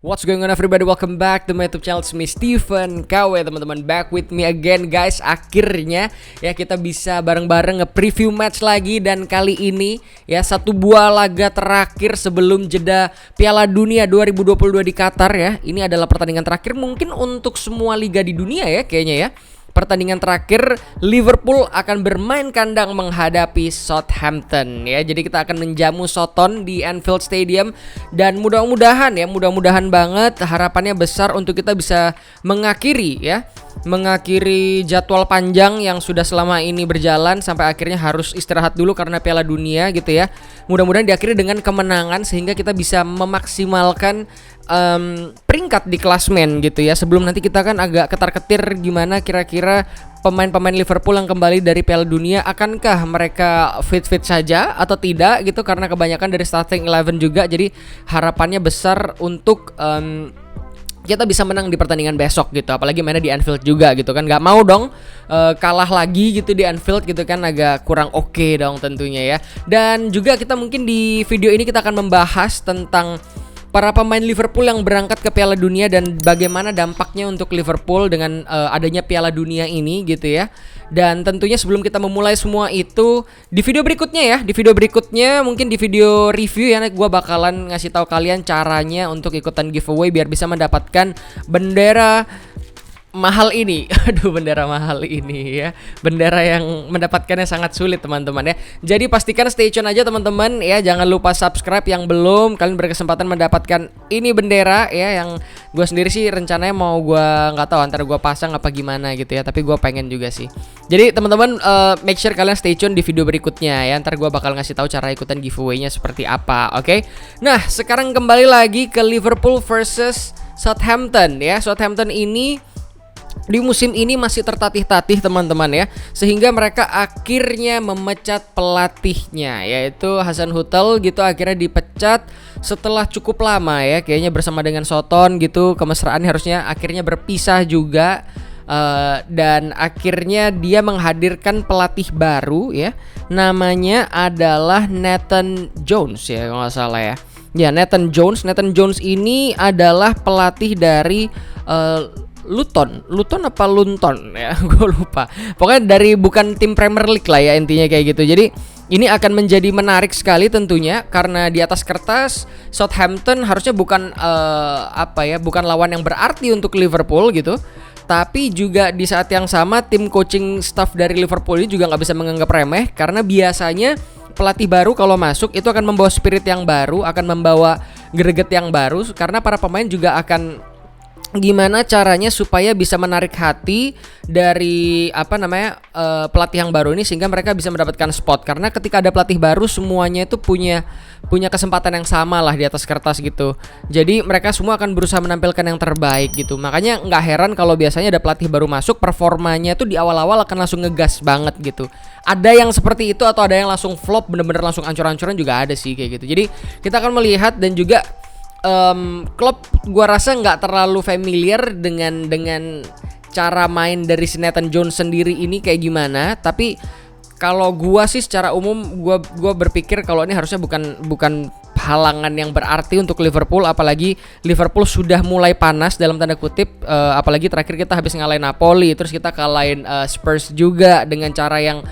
What's going on everybody, welcome back to my YouTube channel. It's me Steven KW teman-teman, back with me again guys. Akhirnya ya kita bisa bareng-bareng nge-preview match lagi. Dan kali ini ya satu buah laga terakhir sebelum jeda Piala Dunia 2022 di Qatar ya. Ini adalah pertandingan terakhir mungkin untuk semua liga di dunia ya kayaknya ya. Pertandingan terakhir Liverpool akan bermain kandang menghadapi Southampton ya. Jadi kita akan menjamu Soton di Anfield Stadium. Dan mudah-mudahan banget, harapannya besar untuk kita bisa mengakhiri jadwal panjang yang sudah selama ini berjalan sampai akhirnya harus istirahat dulu karena Piala Dunia gitu ya. Mudah-mudahan diakhiri dengan kemenangan sehingga kita bisa memaksimalkan peringkat di klasmen gitu ya. Sebelum nanti kita kan agak ketar-ketir gimana kira-kira pemain-pemain Liverpool yang kembali dari Piala Dunia, akankah mereka fit-fit saja atau tidak gitu, karena kebanyakan dari starting 11 juga. Jadi harapannya besar untuk kita bisa menang di pertandingan besok gitu, apalagi mainnya di Anfield juga gitu kan. Gak mau dong kalah lagi gitu di Anfield gitu kan, agak kurang oke dong tentunya ya. Dan juga kita mungkin di video ini kita akan membahas tentang para pemain Liverpool yang berangkat ke Piala Dunia dan bagaimana dampaknya untuk Liverpool dengan adanya Piala Dunia ini gitu ya. Dan tentunya sebelum kita memulai semua itu, di video berikutnya mungkin di video review ya, gue bakalan ngasih tahu kalian caranya untuk ikutan giveaway biar bisa mendapatkan bendera mahal ini. Aduh, bendera mahal ini ya. Bendera yang mendapatkannya sangat sulit teman-teman ya. Jadi pastikan stay tune aja teman-teman ya. Jangan lupa subscribe yang belum. Kalian berkesempatan mendapatkan ini bendera ya, yang gue sendiri sih rencananya mau gue nggak tahu antara gue pasang apa gimana gitu ya. Tapi gue pengen juga sih. Jadi teman-teman make sure kalian stay tune di video berikutnya ya. Ntar gue bakal ngasih tahu cara ikutan giveaway-nya seperti apa. Oke? Nah, sekarang kembali lagi ke Liverpool versus Southampton ya. Southampton ini di musim ini masih tertatih-tatih teman-teman ya, sehingga mereka akhirnya memecat pelatihnya, yaitu Hasenhüttl gitu. Akhirnya dipecat setelah cukup lama ya, kayaknya bersama dengan Soton gitu. Kemesraannya harusnya akhirnya berpisah juga. Dan akhirnya dia menghadirkan pelatih baru ya, namanya adalah Nathan Jones ya kalau nggak salah ya. Ya, Nathan Jones ini adalah pelatih dari Luton apa Lunton ya, gue lupa. Pokoknya dari bukan tim Premier League lah ya, intinya kayak gitu. Jadi ini akan menjadi menarik sekali tentunya, karena di atas kertas Southampton harusnya bukan bukan lawan yang berarti untuk Liverpool gitu. Tapi juga di saat yang sama tim coaching staff dari Liverpool ini juga nggak bisa menganggap remeh, karena biasanya pelatih baru kalau masuk itu akan membawa spirit yang baru, akan membawa greget yang baru, karena para pemain juga akan gimana caranya supaya bisa menarik hati dari pelatih yang baru ini, sehingga mereka bisa mendapatkan spot. Karena ketika ada pelatih baru semuanya itu punya kesempatan yang sama lah di atas kertas gitu. Jadi mereka semua akan berusaha menampilkan yang terbaik gitu. Makanya nggak heran kalau biasanya ada pelatih baru masuk, performanya itu di awal-awal akan langsung ngegas banget gitu. Ada yang seperti itu atau ada yang langsung flop, bener-bener langsung ancur-ancuran juga ada sih kayak gitu. Jadi kita akan melihat, dan juga Klopp gua rasa nggak terlalu familiar dengan cara main dari si Nathan Jones sendiri ini kayak gimana. Tapi kalau gua sih secara umum gua berpikir kalau ini harusnya bukan halangan yang berarti untuk Liverpool, apalagi Liverpool sudah mulai panas dalam tanda kutip, apalagi terakhir kita habis ngalahin Napoli, terus kita kalahin Spurs juga dengan cara yang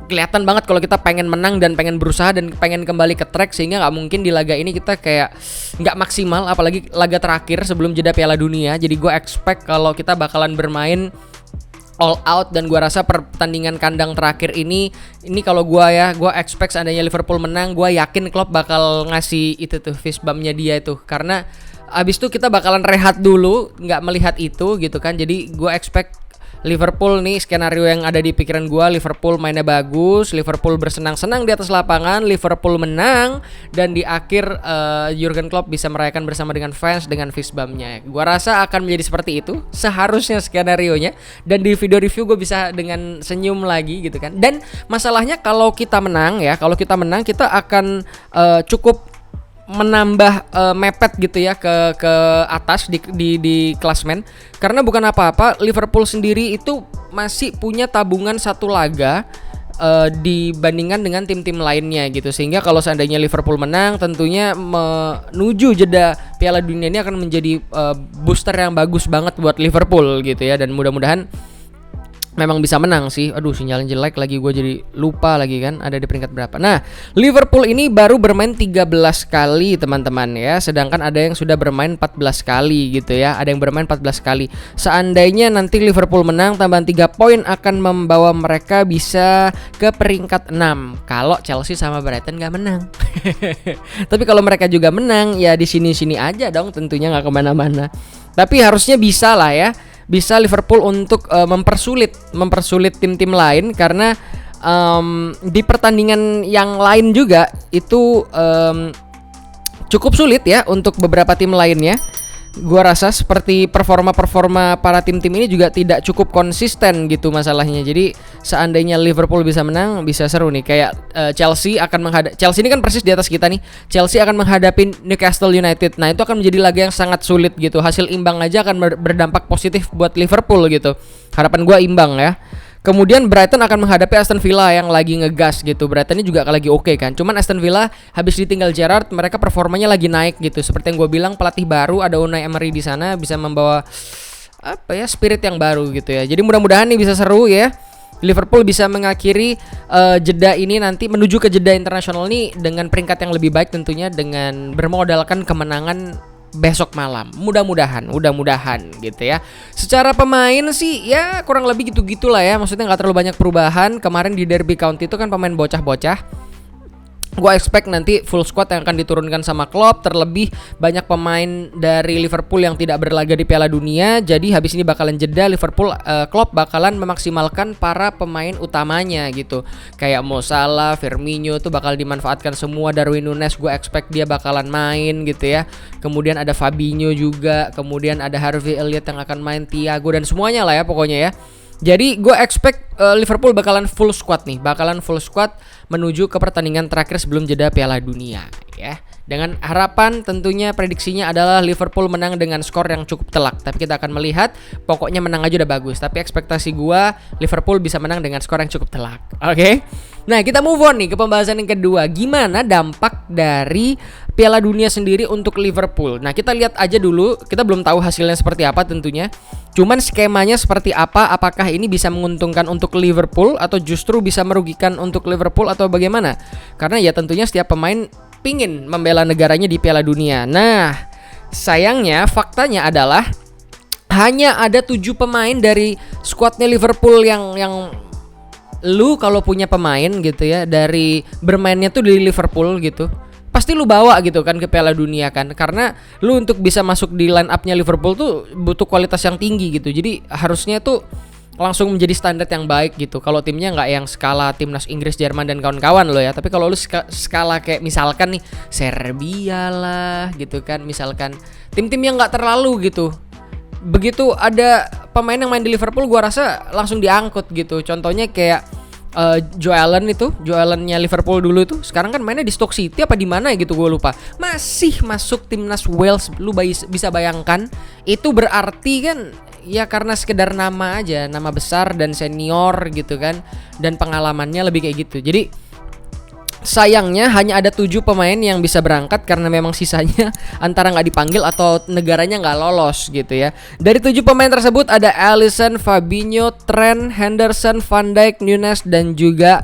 kelihatan banget kalau kita pengen menang dan pengen berusaha dan pengen kembali ke track, sehingga nggak mungkin di laga ini kita kayak nggak maksimal, apalagi laga terakhir sebelum jeda Piala Dunia. Jadi gue expect kalau kita bakalan bermain all out, dan gue rasa pertandingan kandang terakhir ini kalau gue expect seandainya Liverpool menang, gue yakin Klopp bakal ngasih itu tuh fist bumpnya dia itu, karena abis itu kita bakalan rehat dulu, nggak melihat itu gitu kan. Jadi gue expect Liverpool nih, skenario yang ada di pikiran gue, Liverpool mainnya bagus, Liverpool bersenang-senang di atas lapangan, Liverpool menang, dan di akhir Jurgen Klopp bisa merayakan bersama dengan fans dengan fist bumpnya. Gue rasa akan menjadi seperti itu seharusnya skenarionya, dan di video review gue bisa dengan senyum lagi gitu kan. Dan masalahnya kalau kita menang kita akan cukup menambah mepet gitu ya ke atas di klasmen. Karena bukan apa-apa, Liverpool sendiri itu masih punya tabungan satu laga dibandingkan dengan tim-tim lainnya gitu. Sehingga kalau seandainya Liverpool menang, tentunya menuju jeda Piala Dunia ini akan menjadi booster yang bagus banget buat Liverpool gitu ya. Dan mudah-mudahan memang bisa menang sih. Aduh, sinyalnya jelek lagi, gue jadi lupa lagi kan ada di peringkat berapa. Nah, Liverpool ini baru bermain 13 kali teman-teman ya. Sedangkan ada yang sudah bermain 14 kali gitu ya. Ada yang bermain 14 kali. Seandainya nanti Liverpool menang, tambahan 3 poin akan membawa mereka bisa ke peringkat 6 kalau Chelsea sama Brighton gak menang. Tapi kalau mereka juga menang, ya di sini-sini aja dong, tentunya gak kemana-mana. Tapi harusnya bisa lah ya, bisa Liverpool untuk mempersulit tim-tim lain. Karena di pertandingan yang lain juga itu cukup sulit ya untuk beberapa tim lainnya. Gua rasa seperti performa para tim-tim ini juga tidak cukup konsisten gitu masalahnya. Jadi seandainya Liverpool bisa menang, bisa seru nih. Kayak Chelsea ini kan persis di atas kita nih. Chelsea akan menghadapi Newcastle United. Nah, itu akan menjadi laga yang sangat sulit gitu. Hasil imbang aja akan berdampak positif buat Liverpool gitu. Harapan gua imbang ya. Kemudian Brighton akan menghadapi Aston Villa yang lagi ngegas gitu. Brighton ini juga lagi oke kan. Cuman Aston Villa habis ditinggal Gerrard, mereka performanya lagi naik gitu. Seperti yang gue bilang, pelatih baru, ada Unai Emery di sana, bisa membawa spirit yang baru gitu ya. Jadi mudah-mudahan nih bisa seru ya. Liverpool bisa mengakhiri jeda ini nanti menuju ke jeda internasional ini dengan peringkat yang lebih baik tentunya, dengan bermodalkan kemenangan besok malam. Mudah-mudahan gitu ya. Secara pemain sih ya kurang lebih gitu-gitulah ya. Maksudnya nggak terlalu banyak perubahan. Kemarin di Derby County itu kan pemain bocah-bocah. Gue expect nanti full squad yang akan diturunkan sama Klopp. Terlebih banyak pemain dari Liverpool yang tidak berlaga di Piala Dunia. Jadi habis ini bakalan jeda Liverpool, Klopp bakalan memaksimalkan para pemain utamanya gitu. Kayak Mo Salah, Firmino tuh bakal dimanfaatkan semua. Darwin Núñez gue expect dia bakalan main gitu ya. Kemudian ada Fabinho juga. Kemudian ada Harvey Elliott yang akan main, Thiago dan semuanya lah ya pokoknya ya. Jadi gue expect Liverpool bakalan full squad menuju ke pertandingan terakhir sebelum jeda Piala Dunia ya. Dengan harapan tentunya prediksinya adalah Liverpool menang dengan skor yang cukup telak. Tapi kita akan melihat, pokoknya menang aja udah bagus. Tapi ekspektasi gua Liverpool bisa menang dengan skor yang cukup telak. Oke? Nah, kita move on nih ke pembahasan yang kedua. Gimana dampak dari Piala Dunia sendiri untuk Liverpool? Nah, kita lihat aja dulu. Kita belum tahu hasilnya seperti apa tentunya. Cuman skemanya seperti apa? Apakah ini bisa menguntungkan untuk Liverpool atau justru bisa merugikan untuk Liverpool atau bagaimana? Karena ya tentunya setiap pemain pingin membela negaranya di Piala Dunia. Nah, sayangnya faktanya adalah hanya ada 7 pemain dari skuadnya Liverpool yang lu kalau punya pemain gitu ya, dari bermainnya tuh di Liverpool gitu, pasti lu bawa gitu kan ke Piala Dunia kan. Karena lu untuk bisa masuk di line up-nya Liverpool tuh butuh kualitas yang tinggi gitu. Jadi harusnya tuh langsung menjadi standar yang baik gitu. Kalau timnya nggak yang skala timnas Inggris, Jerman dan kawan-kawan lo ya. Tapi kalau lu skala kayak misalkan nih Serbia lah gitu kan, misalkan tim-tim yang nggak terlalu gitu. Begitu ada pemain yang main di Liverpool, gua rasa langsung diangkut gitu. Contohnya kayak Joe Allen-nya Liverpool dulu tuh, sekarang kan mainnya di Stoke City apa di mana gitu, gue lupa. Masih masuk timnas Wales. Lu bisa bayangkan, itu berarti kan ya karena sekedar nama aja, nama besar dan senior gitu kan, dan pengalamannya lebih kayak gitu. Jadi sayangnya hanya ada 7 pemain yang bisa berangkat karena memang sisanya antara nggak dipanggil atau negaranya nggak lolos gitu ya. Dari 7 pemain tersebut ada Alisson, Fabinho, Trent, Henderson, Van Dijk, Núñez dan juga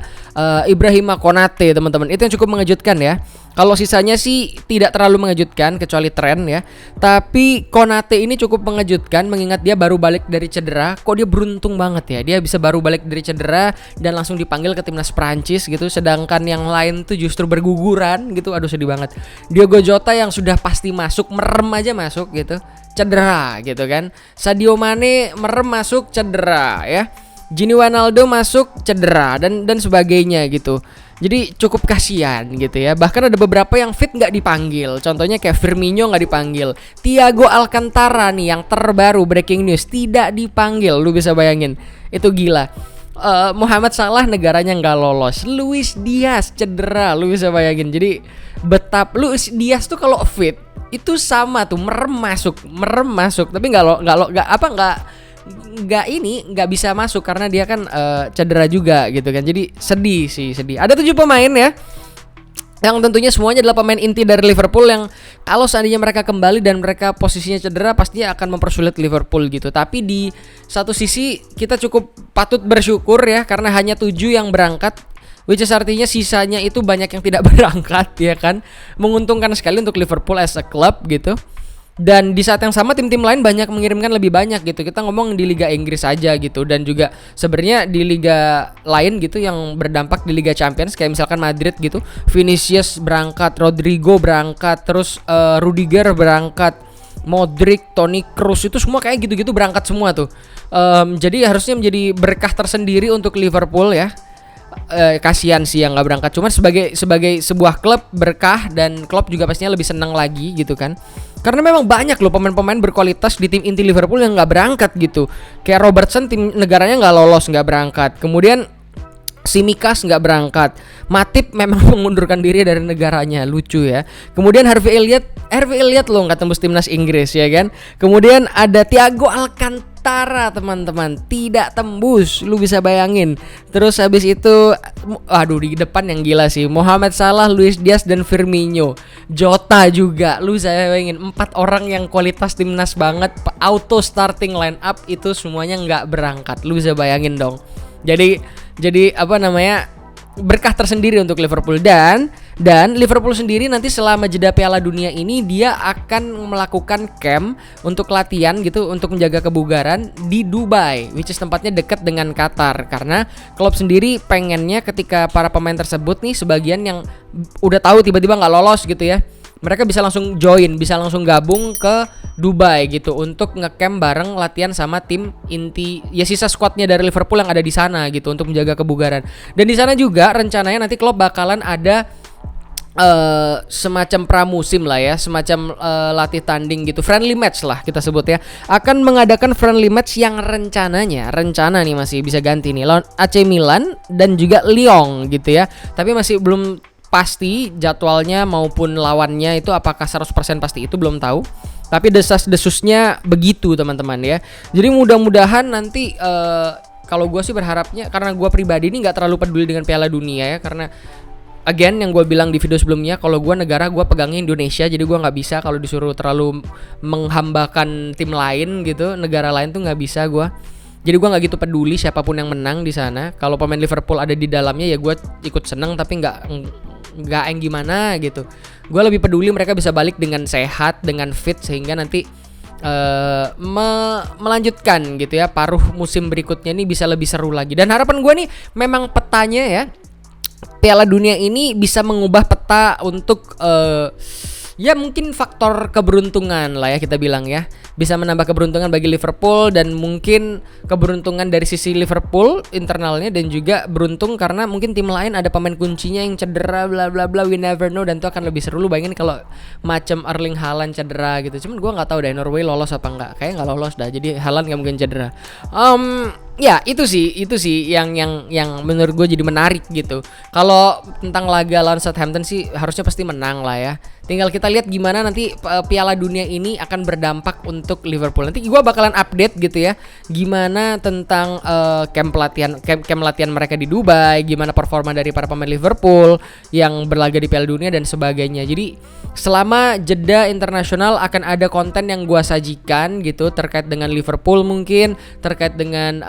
Ibrahima Konate, teman-teman. Itu yang cukup mengejutkan ya. Kalau sisanya sih tidak terlalu mengejutkan kecuali Trent ya. Tapi Konate ini cukup mengejutkan mengingat dia baru balik dari cedera. Kok dia beruntung banget ya. Dia bisa baru balik dari cedera dan langsung dipanggil ke timnas Prancis gitu. Sedangkan yang lain tuh justru berguguran gitu. Aduh, sedih banget. Diogo Jota yang sudah pasti masuk, merem aja masuk gitu, cedera gitu kan. Sadio Mane merem masuk, cedera ya. Gini Wijnaldum masuk, cedera dan sebagainya gitu. Jadi cukup kasihan gitu ya. Bahkan ada beberapa yang fit nggak dipanggil. Contohnya kayak Firmino nggak dipanggil. Thiago Alcantara nih yang terbaru breaking news tidak dipanggil. Lu bisa bayangin, itu gila. Muhammad Salah negaranya nggak lolos. Luis Diaz cedera. Lu bisa bayangin. Jadi Luis Diaz tuh kalau fit itu sama tuh merem masuk. Tapi nggak bisa masuk karena dia kan cedera juga gitu kan. Jadi sedih. Ada 7 pemain ya, yang tentunya semuanya adalah pemain inti dari Liverpool yang kalau seandainya mereka kembali dan mereka posisinya cedera pastinya akan mempersulit Liverpool gitu. Tapi di satu sisi kita cukup patut bersyukur ya, karena hanya 7 yang berangkat, which is artinya sisanya itu banyak yang tidak berangkat ya kan. Menguntungkan sekali untuk Liverpool as a club gitu. Dan di saat yang sama tim-tim lain banyak mengirimkan lebih banyak gitu. Kita ngomong di Liga Inggris aja gitu. Dan juga sebenarnya di liga lain gitu yang berdampak di Liga Champions, kayak misalkan Madrid gitu, Vinicius berangkat, Rodrigo berangkat, terus Rudiger berangkat, Modric, Toni Kroos, itu semua kayak gitu-gitu berangkat semua tuh. Jadi harusnya menjadi berkah tersendiri untuk Liverpool ya. Kasihan sih yang nggak berangkat, cuman sebagai sebuah klub berkah, dan klub juga pastinya lebih senang lagi gitu kan, karena memang banyak loh pemain-pemain berkualitas di tim inti Liverpool yang nggak berangkat gitu. Kayak Robertson, tim negaranya nggak lolos, nggak berangkat. Kemudian Tsimikas nggak berangkat. Matip memang mengundurkan diri dari negaranya, lucu ya. Kemudian Harvey Elliott loh nggak tembus timnas Inggris ya kan. Kemudian ada Thiago Alcantara teman-teman, tidak tembus, lu bisa bayangin. Terus habis itu, aduh di depan yang gila sih, Mohamed Salah, Luis Diaz dan Firmino. Jota juga, lu bisa bayangin 4 orang yang kualitas timnas banget, auto starting line up itu semuanya nggak berangkat. Lu bisa bayangin dong. Jadi apa namanya, berkah tersendiri untuk Liverpool. Dan Liverpool sendiri nanti selama jeda Piala Dunia ini dia akan melakukan camp untuk latihan gitu, untuk menjaga kebugaran di Dubai, which is tempatnya dekat dengan Qatar. Karena klub sendiri pengennya ketika para pemain tersebut nih, sebagian yang udah tahu tiba-tiba nggak lolos gitu ya, mereka bisa langsung join, bisa langsung gabung ke Dubai gitu untuk ngecamp bareng, latihan sama tim inti ya, sisa skuadnya dari Liverpool yang ada di sana gitu, untuk menjaga kebugaran. Dan di sana juga rencananya nanti klub bakalan ada semacam pramusim lah ya, semacam latih tanding gitu, friendly match lah kita sebut ya. Akan mengadakan friendly match yang rencana nih masih bisa ganti nih, lawan AC Milan dan juga Lyon gitu ya. Tapi masih belum pasti jadwalnya maupun lawannya itu apakah 100% pasti, itu belum tahu. Tapi desas-desusnya begitu teman-teman ya. Jadi mudah-mudahan nanti kalau gue sih berharapnya, karena gue pribadi ini nggak terlalu peduli dengan Piala Dunia ya, karena again yang gue bilang di video sebelumnya, kalau gue negara gue pegangnya Indonesia, jadi gue nggak bisa kalau disuruh terlalu menghambakan tim lain gitu, negara lain tuh nggak bisa gue. Jadi gue nggak gitu peduli siapapun yang menang di sana. Kalau pemain Liverpool ada di dalamnya ya gue ikut seneng, tapi nggak yang gimana gitu. Gue lebih peduli mereka bisa balik dengan sehat, dengan fit, sehingga nanti melanjutkan gitu ya, paruh musim berikutnya ini bisa lebih seru lagi. Dan harapan gue nih memang petanya ya, Piala Dunia ini bisa mengubah peta untuk ya mungkin faktor keberuntungan lah ya kita bilang ya. Bisa menambah keberuntungan bagi Liverpool, dan mungkin keberuntungan dari sisi Liverpool internalnya, dan juga beruntung karena mungkin tim lain ada pemain kuncinya yang cedera bla bla bla, we never know, dan itu akan lebih seru. Lu bayangin kalau macam Erling Haaland cedera gitu. Cuman gua nggak tahu deh Norway lolos apa enggak. Kayaknya nggak lolos dah. Jadi Haaland nggak mungkin cedera. Ya itu sih yang menurut gue jadi menarik gitu. Kalau tentang laga lawan Southampton sih harusnya pasti menang lah ya. Tinggal kita lihat gimana nanti Piala Dunia ini akan berdampak untuk Liverpool. Nanti gue bakalan update gitu ya, gimana tentang camp latihan mereka di Dubai, gimana performa dari para pemain Liverpool yang berlaga di Piala Dunia dan sebagainya. Jadi selama jeda internasional akan ada konten yang gue sajikan gitu terkait dengan Liverpool, mungkin terkait dengan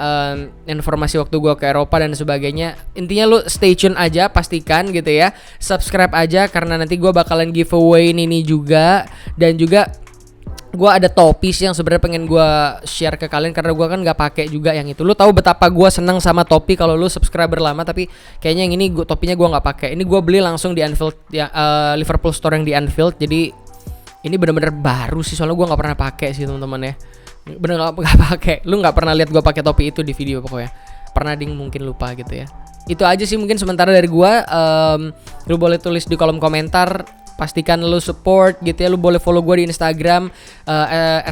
informasi waktu gue ke Eropa dan sebagainya. Intinya lu stay tune aja, pastikan gitu ya, subscribe aja, karena nanti gue bakalan giveaway ini juga. Dan juga gue ada topi sih yang sebenarnya pengen gue share ke kalian, karena gue kan nggak pakai juga yang itu. Lu tahu betapa gue senang sama topi kalau lu subscriber lama, tapi kayaknya yang ini topinya gue nggak pakai. Ini gue beli langsung di Anfield ya, Liverpool Store yang di Anfield. Jadi ini benar-benar baru sih, soalnya gue nggak pernah pakai sih teman-teman ya. Bener nggak pakai. Lu nggak pernah lihat gue pakai topi itu di video pokoknya. Pernah ding mungkin lupa gitu ya. Itu aja sih mungkin sementara dari gue. Lu boleh tulis di kolom komentar. Pastikan lu support gitu ya. Lu boleh follow gue di Instagram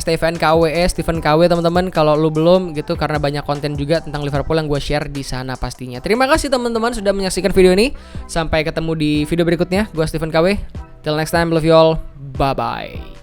Stephen KW teman-teman kalau lu belum gitu, karena banyak konten juga tentang Liverpool yang gue share di sana pastinya. Terima kasih teman-teman sudah menyaksikan video ini. Sampai ketemu di video berikutnya. Gue Stephen KW. Till next time, love you all. Bye bye.